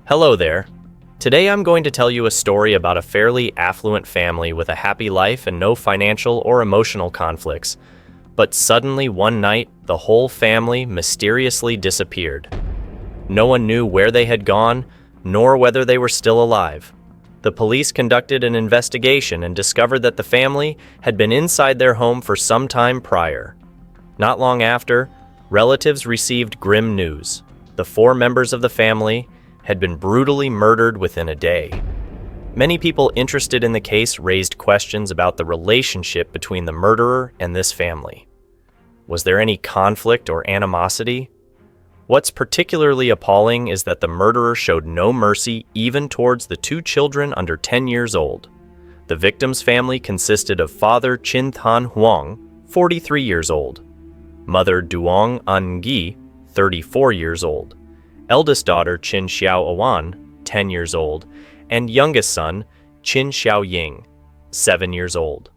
Hello there. Today I'm going to tell you a story about a fairly affluent family with a happy life and no financial or emotional conflicts. But suddenly one night, the whole family mysteriously disappeared. No one knew where they had gone, nor whether they were still alive. The police conducted an investigation and discovered that the family had been inside their home for some time prior. Not long after, relatives received grim news. The 4 members of the family had been brutally murdered within a day. Many people interested in the case raised questions about the relationship between the murderer and this family. Was there any conflict or animosity? What's particularly appalling is that the murderer showed no mercy even towards the 2 children under 10 years old. The victim's family consisted of father Chin Than Huang, 43 years old, mother Duong An Gi, 34 years old, eldest daughter Chin Xiao Awan, 10 years old, and youngest son Chin Xiao Ying, 7 years old.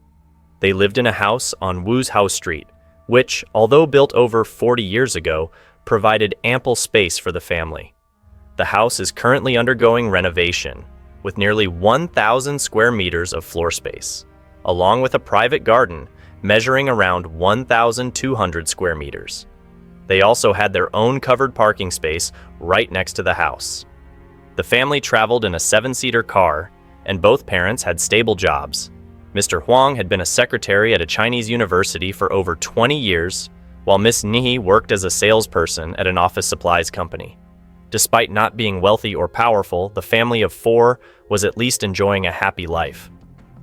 They lived in a house on Wu's House Street, which, although built over 40 years ago, provided ample space for the family. The house is currently undergoing renovation, with nearly 1,000 square meters of floor space, along with a private garden measuring around 1,200 square meters. They also had their own covered parking space right next to the house. The family traveled in a 7-seater car, and both parents had stable jobs. Mr. Huang had been a secretary at a Chinese university for over 20 years, while Miss Ni worked as a salesperson at an office supplies company. Despite not being wealthy or powerful, the family of 4 was at least enjoying a happy life.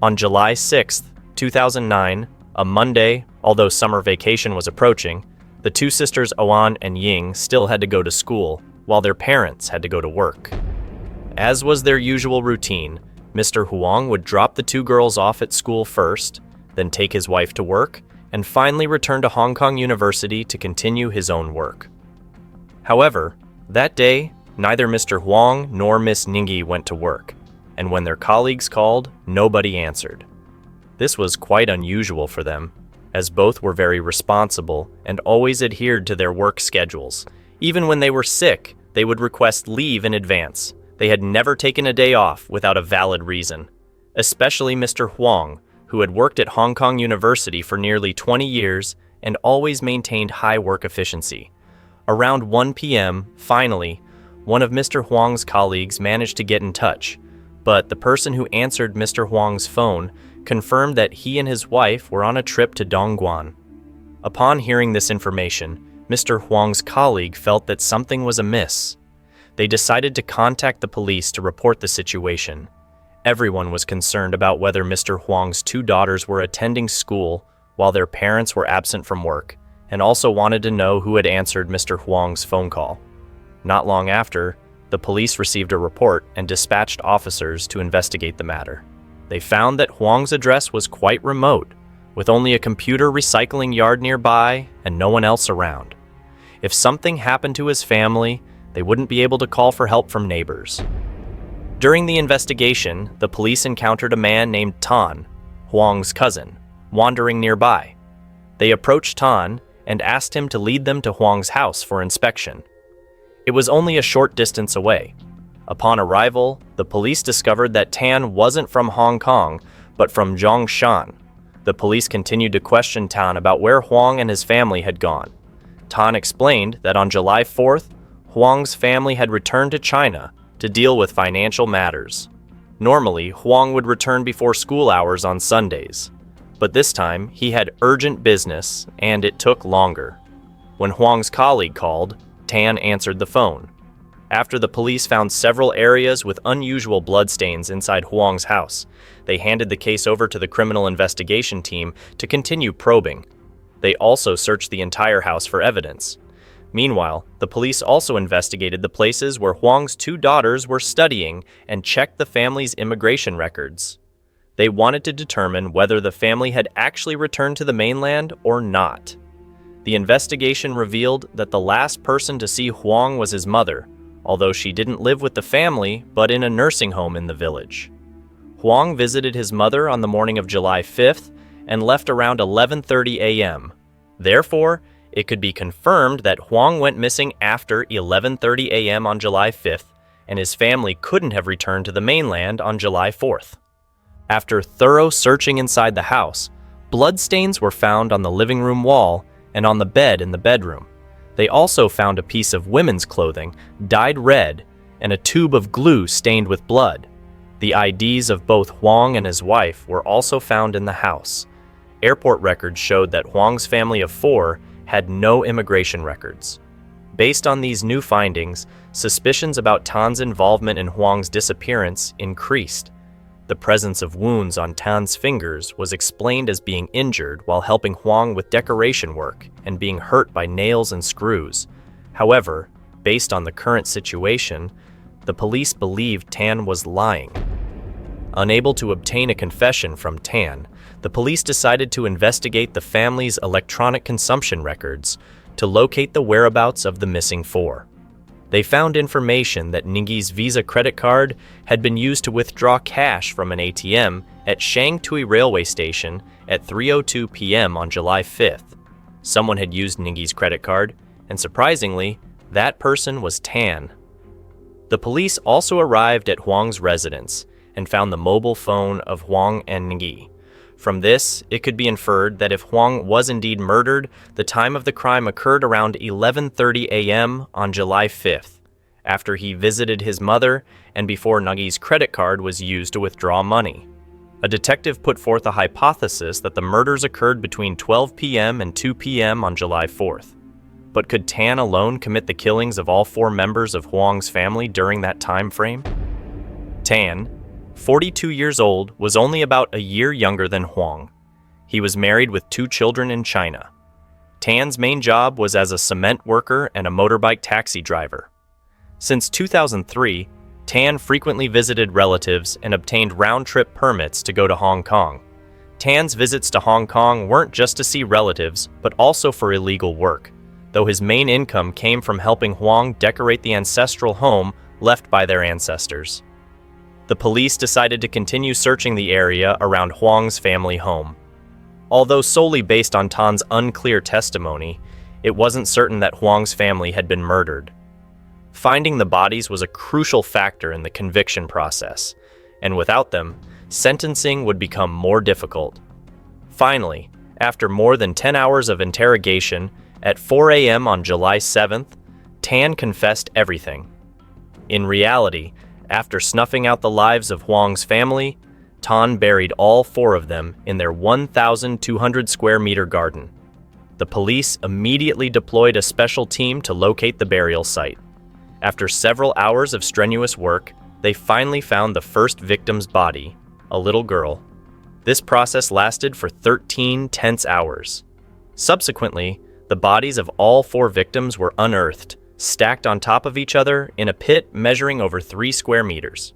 On July 6, 2009, a Monday, although summer vacation was approaching, the 2 sisters Oan and Ying still had to go to school, while their parents had to go to work. As was their usual routine, Mr. Huang would drop the 2 girls off at school first, then take his wife to work, and finally return to Hong Kong University to continue his own work. However, that day, neither Mr. Huang nor Miss Ningyi went to work, and when their colleagues called, nobody answered. This was quite unusual for them, as both were very responsible and always adhered to their work schedules. Even when they were sick, they would request leave in advance. They had never taken a day off without a valid reason, especially Mr. Huang, who had worked at Hong Kong University for nearly 20 years and always maintained high work efficiency. Around 1 p.m., finally, one of Mr. Huang's colleagues managed to get in touch, but the person who answered Mr. Huang's phone confirmed that he and his wife were on a trip to Dongguan. Upon hearing this information, Mr. Huang's colleague felt that something was amiss. They decided to contact the police to report the situation. Everyone was concerned about whether Mr. Huang's 2 daughters were attending school while their parents were absent from work, and also wanted to know who had answered Mr. Huang's phone call. Not long after, the police received a report and dispatched officers to investigate the matter. They found that Huang's address was quite remote, with only a computer recycling yard nearby and no one else around. If something happened to his family, they wouldn't be able to call for help from neighbors. During the investigation, the police encountered a man named Tan, Huang's cousin, wandering nearby. They approached Tan and asked him to lead them to Huang's house for inspection. It was only a short distance away. Upon arrival, the police discovered that Tan wasn't from Hong Kong, but from Zhongshan. The police continued to question Tan about where Huang and his family had gone. Tan explained that on July 4th, Huang's family had returned to China to deal with financial matters. Normally, Huang would return before school hours on Sundays, but this time he had urgent business and it took longer. When Huang's colleague called, Tan answered the phone. After the police found several areas with unusual bloodstains inside Huang's house, they handed the case over to the criminal investigation team to continue probing. They also searched the entire house for evidence. Meanwhile, the police also investigated the places where Huang's 2 daughters were studying and checked the family's immigration records. They wanted to determine whether the family had actually returned to the mainland or not. The investigation revealed that the last person to see Huang was his mother, although she didn't live with the family but in a nursing home in the village. Huang visited his mother on the morning of July 5th and left around 11:30 a.m. Therefore, it could be confirmed that Huang went missing after 11:30 a.m. on July 5th and his family couldn't have returned to the mainland on July 4th. After thorough searching inside the house, bloodstains were found on the living room wall and on the bed in the bedroom. They also found a piece of women's clothing dyed red and a tube of glue stained with blood. The IDs of both Huang and his wife were also found in the house. Airport records showed that Huang's family of 4 had no immigration records. Based on these new findings, suspicions about Tan's involvement in Huang's disappearance increased. The presence of wounds on Tan's fingers was explained as being injured while helping Huang with decoration work and being hurt by nails and screws. However, based on the current situation, the police believed Tan was lying. Unable to obtain a confession from Tan, the police decided to investigate the family's electronic consumption records to locate the whereabouts of the missing 4. They found information that Ningyi's Visa credit card had been used to withdraw cash from an ATM at Shangtui railway station at 3:02 p.m. on July 5th. Someone had used Ningyi's credit card, and surprisingly, that person was Tan. The police also arrived at Huang's residence and found the mobile phone of Huang and Ningyi. From this, it could be inferred that if Huang was indeed murdered, the time of the crime occurred around 11:30 a.m. on July 5th, after he visited his mother and before Ningyi's credit card was used to withdraw money. A detective put forth a hypothesis that the murders occurred between 12 p.m. and 2 p.m. on July 4th. But could Tan alone commit the killings of all 4 members of Huang's family during that time frame? Tan, 42 years old, was only about a year younger than Huang. He was married with 2 children in China. Tan's main job was as a cement worker and a motorbike taxi driver. Since 2003, Tan frequently visited relatives and obtained round-trip permits to go to Hong Kong. Tan's visits to Hong Kong weren't just to see relatives, but also for illegal work, though his main income came from helping Huang decorate the ancestral home left by their ancestors. The police decided to continue searching the area around Huang's family home. Although solely based on Tan's unclear testimony, it wasn't certain that Huang's family had been murdered. Finding the bodies was a crucial factor in the conviction process, and without them, sentencing would become more difficult. Finally, after more than 10 hours of interrogation, at 4 a.m. on July 7th, Tan confessed everything. In reality, after snuffing out the lives of Huang's family, Tan buried all 4 of them in their 1,200 square meter garden. The police immediately deployed a special team to locate the burial site. After several hours of strenuous work, they finally found the first victim's body, a little girl. This process lasted for 13 tense hours. Subsequently, the bodies of all 4 victims were unearthed, stacked on top of each other in a pit measuring over 3 square meters.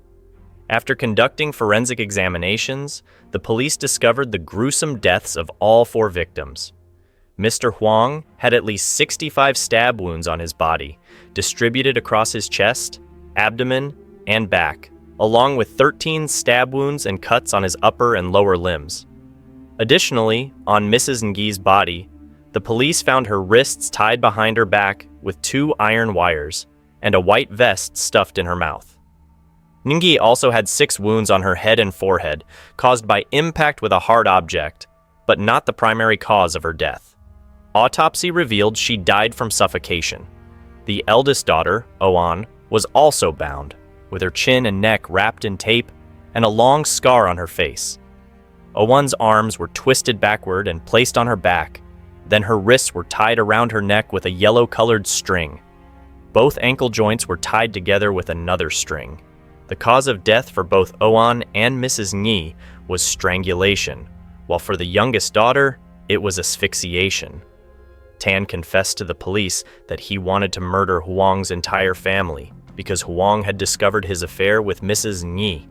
After conducting forensic examinations, the police discovered the gruesome deaths of all 4 victims. Mr. Huang had at least 65 stab wounds on his body, distributed across his chest, abdomen, and back, along with 13 stab wounds and cuts on his upper and lower limbs. Additionally, on Mrs. Ngyi's body, the police found her wrists tied behind her back with 2 iron wires and a white vest stuffed in her mouth. Ningyi also had 6 wounds on her head and forehead, caused by impact with a hard object, but not the primary cause of her death. Autopsy revealed she died from suffocation. The eldest daughter, Oan, was also bound, with her chin and neck wrapped in tape and a long scar on her face. Oan's arms were twisted backward and placed on her back. Then her wrists were tied around her neck with a yellow-colored string. Both ankle joints were tied together with another string. The cause of death for both Oan and Mrs. Ngyi was strangulation, while for the youngest daughter, it was asphyxiation. Tan confessed to the police that he wanted to murder Huang's entire family because Huang had discovered his affair with Mrs. Ngyi.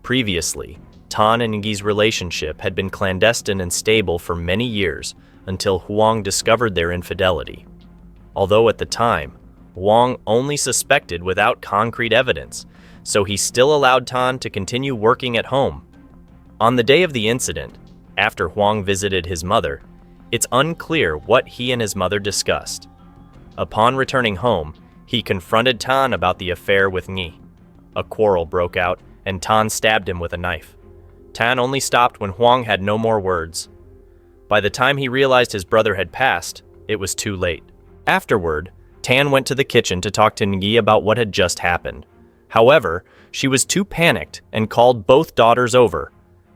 Previously, Tan and Ngyi's relationship had been clandestine and stable for many years, until Huang discovered their infidelity. Although at the time, Huang only suspected without concrete evidence, so he still allowed Tan to continue working at home. On the day of the incident, after Huang visited his mother, it's unclear what he and his mother discussed. Upon returning home, He confronted Tan about the affair with Ngi. A quarrel broke out, and Tan stabbed him with a knife. Tan only stopped when Huang had no more words. By the time he realized his brother had passed, it was too late. Afterward, Tan went to the kitchen to talk to Ngi about what had just happened. However, she was too panicked and called both daughters over.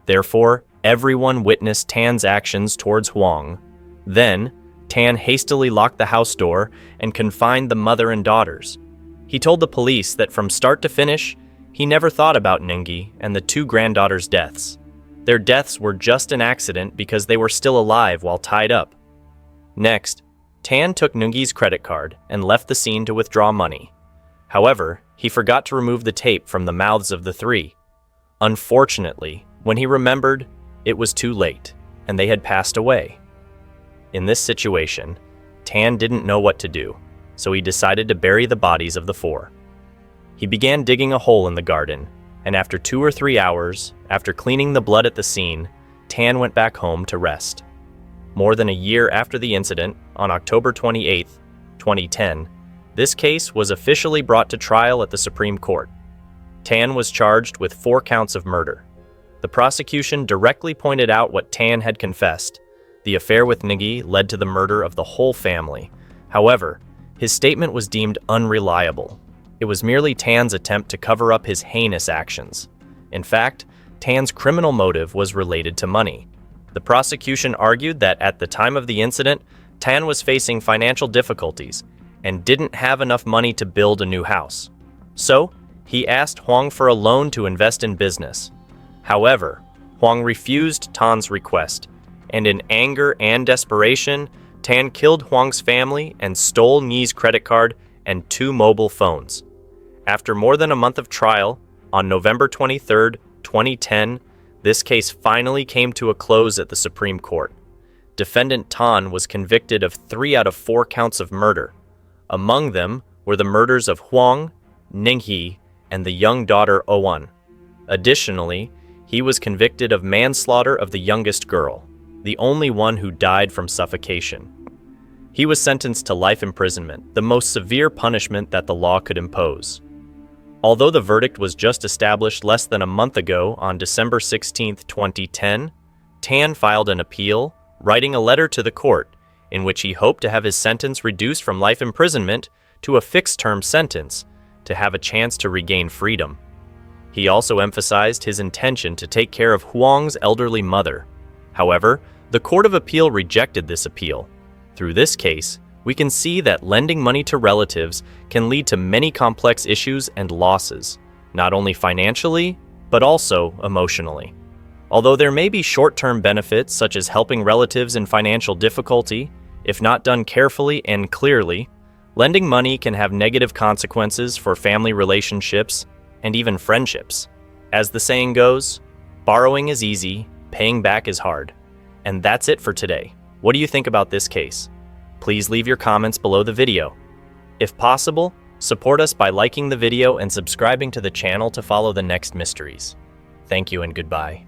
Therefore, everyone witnessed Tan's actions towards Huang. Then, Tan hastily locked the house door and confined the mother and daughters. He told the police that from start to finish, he never thought about Ngi and the two granddaughters' deaths. Their deaths were just an accident because they were still alive while tied up. Next, Tan took Ngi's credit card and left the scene to withdraw money. However, he forgot to remove the tape from the mouths of the three. Unfortunately, when he remembered, it was too late, and they had passed away. In this situation, Tan didn't know what to do, so he decided to bury the bodies of the four. He began digging a hole in the garden, and after 2 or 3 hours, after cleaning the blood at the scene, Tan went back home to rest. More than a year after the incident, on October 28, 2010, this case was officially brought to trial at the Supreme Court. Tan was charged with 4 counts of murder. The prosecution directly pointed out what Tan had confessed. The affair with Ngi led to the murder of the whole family. However, his statement was deemed unreliable. It was merely Tan's attempt to cover up his heinous actions. In fact, Tan's criminal motive was related to money. The prosecution argued that at the time of the incident, Tan was facing financial difficulties and didn't have enough money to build a new house. So, he asked Huang for a loan to invest in business. However, Huang refused Tan's request, and in anger and desperation, Tan killed Huang's family and stole Ngi's credit card and 2 mobile phones. After more than a month of trial, on November 23, 2010, this case finally came to a close at the Supreme Court. Defendant Tan was convicted of 3 out of 4 counts of murder. Among them were the murders of Huang, Ninghe, and the young daughter Owen. Additionally, he was convicted of manslaughter of the youngest girl, the only one who died from suffocation. He was sentenced to life imprisonment, the most severe punishment that the law could impose. Although the verdict was just established less than a month ago on December 16, 2010, Tan filed an appeal, writing a letter to the court in which he hoped to have his sentence reduced from life imprisonment to a fixed-term sentence to have a chance to regain freedom. He also emphasized his intention to take care of Huang's elderly mother. However, the Court of Appeal rejected this appeal. Through this case, we can see that lending money to relatives can lead to many complex issues and losses, not only financially, but also emotionally. Although there may be short-term benefits such as helping relatives in financial difficulty, if not done carefully and clearly, lending money can have negative consequences for family relationships and even friendships. As the saying goes, borrowing is easy, paying back is hard. And that's it for today. What do you think about this case? Please leave your comments below the video. If possible, support us by liking the video and subscribing to the channel to follow the next mysteries. Thank you and goodbye.